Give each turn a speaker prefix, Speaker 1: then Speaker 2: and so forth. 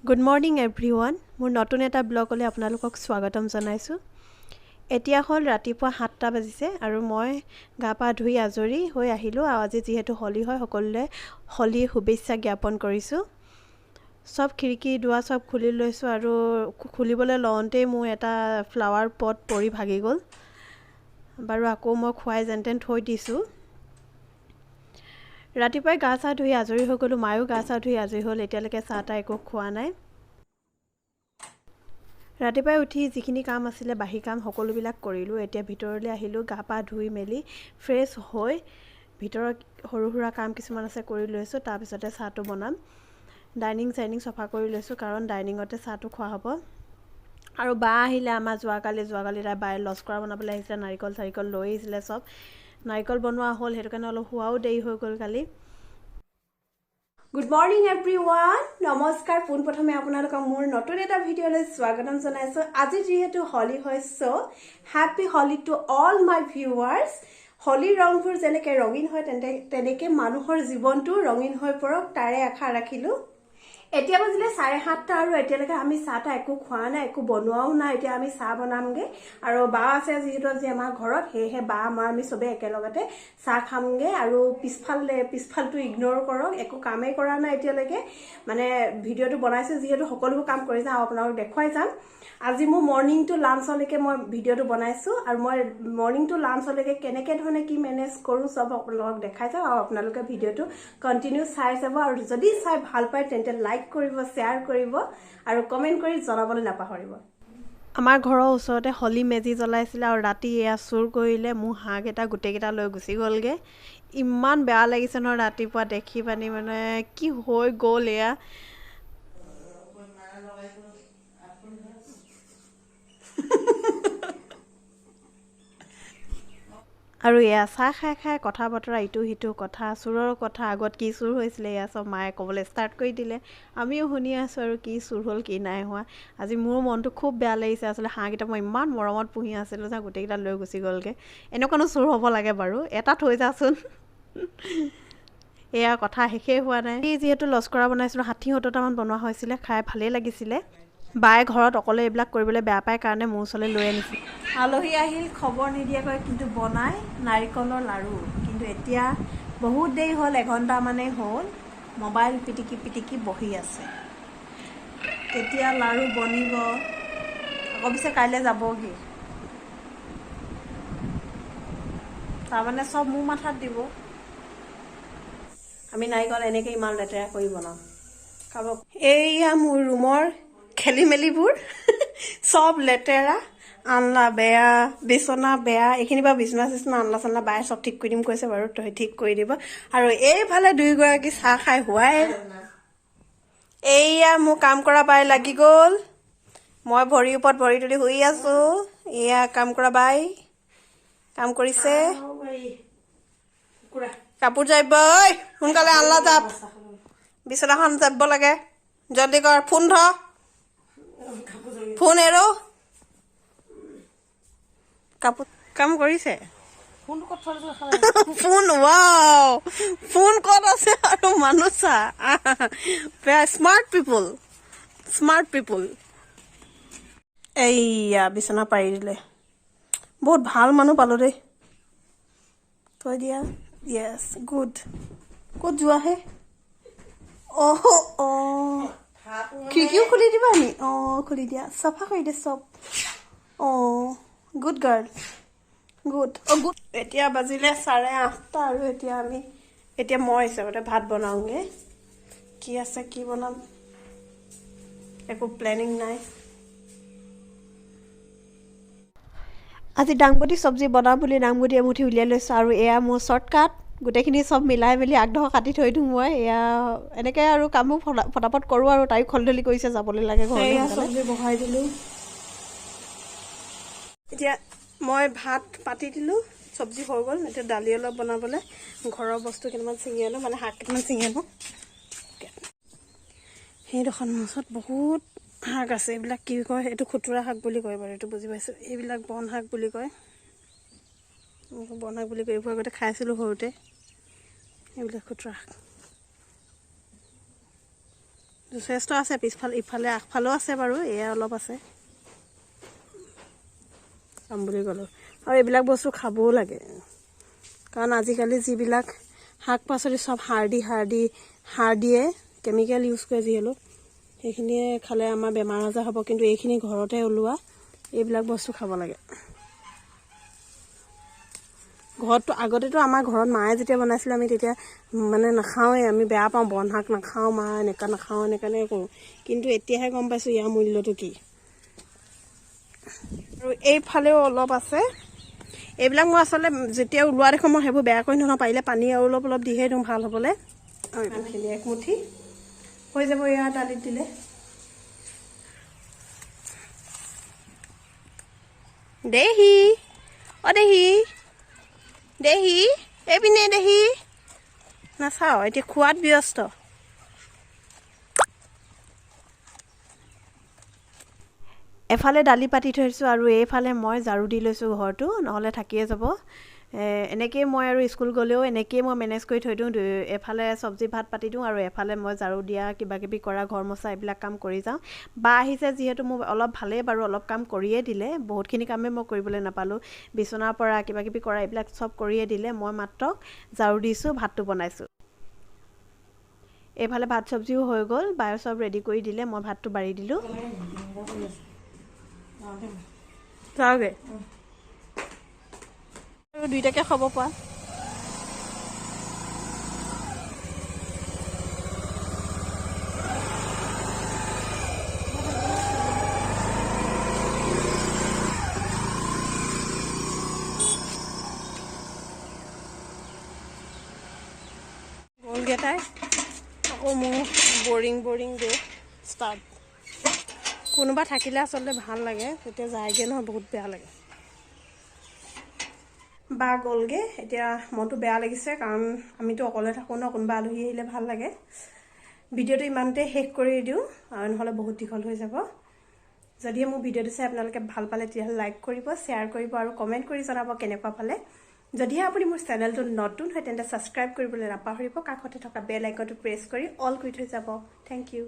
Speaker 1: Good morning everyone. মোৰ নতুন এটা ব্লগলৈ আপোনালোকক স্বাগতম জনাইছো। এতিয়া হল ৰাতিপুৱা 7টা বাজিছে আৰু মই গা পা ধুই আজৰি হৈ আহিলো। আজি যেহেতু হোলি হয় সকলোৱে হোলি শুভেচ্ছা জ্ঞাপন কৰিছো। সব খিৰিকী দুৱা সব খুলি লৈছো আৰু খুলিবলৈ লওঁতে মোৰ এটা ফ্লাৱাৰ পট পৰি ভাগি গ'ল। বাৰু আকৌ মই খুৱাই যেনতেন থৈ দিছো। ৰাতিপুৱাই গা চা ধুই আজৰি হৈ গলো। মায়ো গা চা ধুই আজৰি হ'ল। এতিয়ালৈকে চাহটা একো খোৱা নাই। ৰাতিপুৱাই উঠি যিখিনি কাম আছিলে বাহি কাম সকলোবিলাক কৰিলো। এতিয়া ভিতৰলৈ আহিলো। গা পা ধুই মেলি ফ্ৰেছ হৈ ভিতৰত সৰু সুৰা কাম কিছুমান আছে কৰি লৈছো। তাৰ পিছতে চাহটো বনাম। ডাইনিং সফা কৰি লৈছো কাৰণ ডাইনিঙতে চাহটো খোৱা হ'ব। আৰু বা আহিলে আমাৰ যোৱাকালি তাই বাই লস্কৰা বনাবলৈ আহিছিলে। নাৰিকল লৈ আহিছিলে সব। নাৰিকল বনোৱা হ'ল হেতু কাৰণে অলপ হোৱাও দেৰি হৈ গ'ল কালি। Good morning everyone. নমস্কাৰ পোনপ্ৰথমে আপোনালোকক মোৰ নতুন এটা ভিডিঅ'লৈ স্বাগতম জনাইছো। আজি যেহেতু হোলি হয় so happy Holi to all my viewers. Holi ৰংবোৰ যেনেকৈ ৰঙীন হয় তেনেকৈ মানুহৰ জীৱনটো ৰঙীন হৈ পৰক তাৰে আশা ৰাখিলো। এতিয়া বাজিলে 7:30 আৰু এতিয়ালৈকে আমি চাহটা একো খোৱা নাই, একো বনোৱাও নাই। এতিয়া আমি চাহ বনামগে আৰু বা আছে যেহেতু আজি আমাৰ ঘৰত, সেয়েহে বা আমি সবে একেলগতে চাহ খামগে। আৰু পিছফালটো ইগনোৰ কৰক, একো কামেই কৰা নাই এতিয়ালৈকে। মানে ভিডিঅ'টো বনাইছো যিহেতু সকলোবোৰ কাম কৰি যাম, আপোনালোকক দেখুৱাই যাম। আজি মোৰ মৰ্নিং টু লাঞ্চলৈকে মই ভিডিঅ'টো বনাইছো আৰু মই মৰ্নিং টু লাঞ্চলৈকে কেনেকৈ ধৰণে কি মেনেজ কৰো সব আপোনালোকক দেখাই যাম। আৰু আপোনালোকে ভিডিঅ'টো কন্টিনিউ চাই যাব আৰু যদি চাই ভাল পায় তেন্তে লাইক কৰিব, শ্বেয়াৰ কৰিব আৰু কমেন্ট কৰি জনাবলৈ নাপাহৰিব। আমাৰ ঘৰৰ ওচৰতে হোলি মেজি জ্বলাইছিলে আৰু ৰাতি এয়া চুৰ কৰিলে। মোৰ হাঁহকেইটা গোটেইকেইটা লৈ গুচি গ'লগে। ইমান বেয়া লাগিছে ন ৰাতিপুৱা দেখি পানি, মানে কি হৈ গ'ল এয়া। আৰু এয়া চাহ খাই কথা বতৰা ইটো সিটো কথা, চুৰৰ কথা, আগত কি চুৰ হৈছিলে এয়া চব মায়ে ক'বলৈ ষ্টাৰ্ট কৰি দিলে। আমিও শুনি আছো আৰু কি চুৰ হ'ল কি নাই হোৱা। আজি মোৰ মনটো খুব বেয়া লাগিছে। আচলতে হাঁহকেইটা মই ইমান মৰমত পুহি আছিলো যে গোটেইকেইটা লৈ গুচি গ'লগে। এনেকুৱানো চুৰ হ'ব লাগে বাৰু, এটা থৈ যাচোন। এয়া কথা শেষেই হোৱা নাই। যিহেতু লস্কৰা বনাইছিলো 60-70টামান বনোৱা হৈছিলে, খাই ভালেই লাগিছিলে। বায়ে ঘৰত অকলে এইবিলাক কৰিবলৈ বেয়া পায় কাৰণে মোৰ ওচৰলৈ লৈ আনিছিল। আলহী আহিল খবৰ নিদিয়াকৈ কিন্তু বনাই নাৰিকলৰ লাড়ু। কিন্তু এতিয়া বহুত দেৰি হ'ল, 1 ঘণ্টামানেই হ'ল মোবাইল পিটিকি বহি আছে। কেতিয়া লাড়ু বনিব আকৌ পিছে কাইলৈ যাবহি। তাৰমানে সব মোৰ মাথাত দিব। আমি নাৰিকল এনেকৈ ইমান লেতেৰা কৰি বনাম খাব। এইয়া মোৰ ৰুমৰ খেলি মেলিবোৰ সব লেতেৰা, আনলা বেয়া, বিচনা বেয়া। এইখিনি বাৰু বিচনা আনলা বায়ে সব ঠিক কৰি দিম কৈছে বাৰু, তই ঠিক কৰি দিব। আৰু এইফালে দুইগৰাকী চাহ খাই হোৱাই। এইয়া মোৰ কাম কৰা বাই লাগি গ'ল। মই ভৰিৰ ওপৰত ভৰি তুলি শুই আছো। এয়া কাম কৰা বাই কাম কৰিছে। কাপোৰ যাব সোনকালে আনলা যাব, বিচনাখন যাব লাগে, জলদি কৰ। ফোন এৰো। কাপোৰ কাম কৰিছে। ফোন ৱাও, ফোন ক'ত আছে আৰু মানুহ চা। স্মাৰ্ট পিপল। এইয়া বিচনা পাৰি দিলে। বহুত ভাল মানুহ পালো দেই। থৈ দিয়া। য়েছ গুড। ক'ত যোৱাহে? খিৰিকিও খুলি দিবা নি? খুলি দিয়া, চাফা কৰি দে চব। Good girl, good. এতিয়া বাজিলে 8:30 আৰু এতিয়া মই হিচাপতে ভাত বনাওঁগে। কি আছে কি বনাম একো প্লেনিং নাই। আজি দাংবডি চব্জি বনাম বুলি দাংবডি এমুঠি উলিয়াই লৈছোঁ। আৰু এয়া মোৰ শ্বৰ্টকাট, গোটেইখিনি চব মিলাই মেলি আগধৰ কাটি থৈ দিওঁ মই। এয়া এনেকৈ আৰু কামো ফটাফট কৰোঁ। আৰু তাইও খলধলি কৰিছে, যাবলৈ লাগে ঘৰলৈ। চব্জি বহাই দিলোঁ। এতিয়া মই ভাত পাতি দিলোঁ, চব্জি হৈ গ'ল। এতিয়া দালি অলপ বনাবলৈ ঘৰৰ বস্তু কেইটামান ছিঙি আনো, মানে শাক কেইটামান ছিঙি আনো। সেইডোখন মাছত বহুত শাক আছে। এইবিলাক কি কয়, এইটো খুতুৰা শাক বুলি কয় বাৰু, এইটো বুজি পাইছোঁ। এইবিলাক বন শাক বুলি কয়। বন শাক বুলি কয়। এইবোৰ আগতে খাইছিলোঁ সৰুতে। এইবিলাক খুতুৰা শাক। যথেষ্ট আছে পিছফালে ইফালে আগফালেও আছে বাৰু এয়া অলপ আছে কাম বুলি ক'লোঁ আৰু এইবিলাক বস্তু খাবও লাগে কাৰণ আজিকালি যিবিলাক শাক পাচলি চব সাৰ দিয়ে কেমিকেল ইউজ কৰে যিহেতু সেইখিনিয়ে খালে আমাৰ বেমাৰ আজাৰ হ'ব কিন্তু এইখিনি ঘৰতে ওলোৱা এইবিলাক বস্তু খাব লাগে ঘৰতো আগতেতো আমাৰ ঘৰত মায়ে যেতিয়া বনাইছিলে আমি তেতিয়া মানে নাখাওঁৱে আমি বেয়া পাওঁ বন শাক নাখাওঁ মা এনেকুৱা নাখাওঁ এনেকৈ কৰোঁ কিন্তু এতিয়াহে গম পাইছোঁ ইয়াৰ মূল্যটো কি আৰু এইফালেও অলপ আছে এইবিলাক মই আচলতে যেতিয়া ওলোৱা দেখোঁ মই সেইবোৰ বেয়া কৰি নথওঁ পাৰিলে পানী আৰু অলপ দিহে দিওঁ ভাল হ'বলৈ আৰু ইমানখিনি একমুঠি হৈ যাব ইয়াৰ দালিত দিলে দেহি এইপিনে দেহি নাচাওঁ এতিয়া খোৱাত ব্যস্ত এফালে দালি পাতি থৈছোঁ আৰু এইফালে মই ঝাৰু দি লৈছোঁ ঘৰটো নহ'লে থাকিয়ে যাব এনেকৈয়ে মই আৰু স্কুল গ'লেও এনেকৈয়ে মই মেনেজ কৰি থৈ দিওঁ এফালে চব্জি ভাত পাতি দিওঁ আৰু এফালে মই ঝাৰু দিয়া কিবাকিবি কৰা ঘৰ মোচা এইবিলাক কাম কৰি যাওঁ বা আহিছে যিহেতু মোৰ অলপ ভালেই বাৰু অলপ কাম কৰিয়ে দিলে বহুতখিনি কামেই মই কৰিবলৈ নাপালোঁ বিচনাৰ পৰা কিবাকিবি কৰা এইবিলাক চব কৰিয়ে দিলে মই মাত্ৰ ঝাৰু দিছোঁ ভাতটো বনাইছোঁ এইফালে ভাত চব্জিও হৈ গ'ল বায়ো চব ৰেডি কৰি দিলে মই ভাতটো বাঢ়ি দিলোঁ যাওঁগৈ আৰু দুইটাকে খাব পোৱা গ'লগেইটাই আকৌ মোৰ বৰিং ডে ষ্টাৰ্ট কোনোবা থাকিলে আচলতে ভাল লাগে তেতিয়া যায়গৈ নহয় বহুত বেয়া লাগে বা গ'লগৈ এতিয়া মনটো বেয়া লাগিছে কাৰণ আমিতো অকলে থাকোঁ ন কোনোবা আলহী আহিলে ভাল লাগে ভিডিঅ'টো ইমানতে শেষ কৰি দিওঁ আৰু নহ'লে বহুত দীঘল হৈ যাব যদিহে মোৰ ভিডিঅ'টো চাই আপোনালোকে ভাল পালে তেতিয়াহ'লে লাইক কৰিব শ্বেয়াৰ কৰিব আৰু কমেণ্ট কৰি জনাব কেনেকুৱা পালে যদিহে আপুনি মোৰ চেনেলটো নতুন হয় তেন্তে ছাবস্ক্ৰাইব কৰিবলৈ নাপাহৰিব কাষতে থকা বেল আইকনটো প্ৰেছ কৰি অল কৰি থৈ যাব থেংক ইউ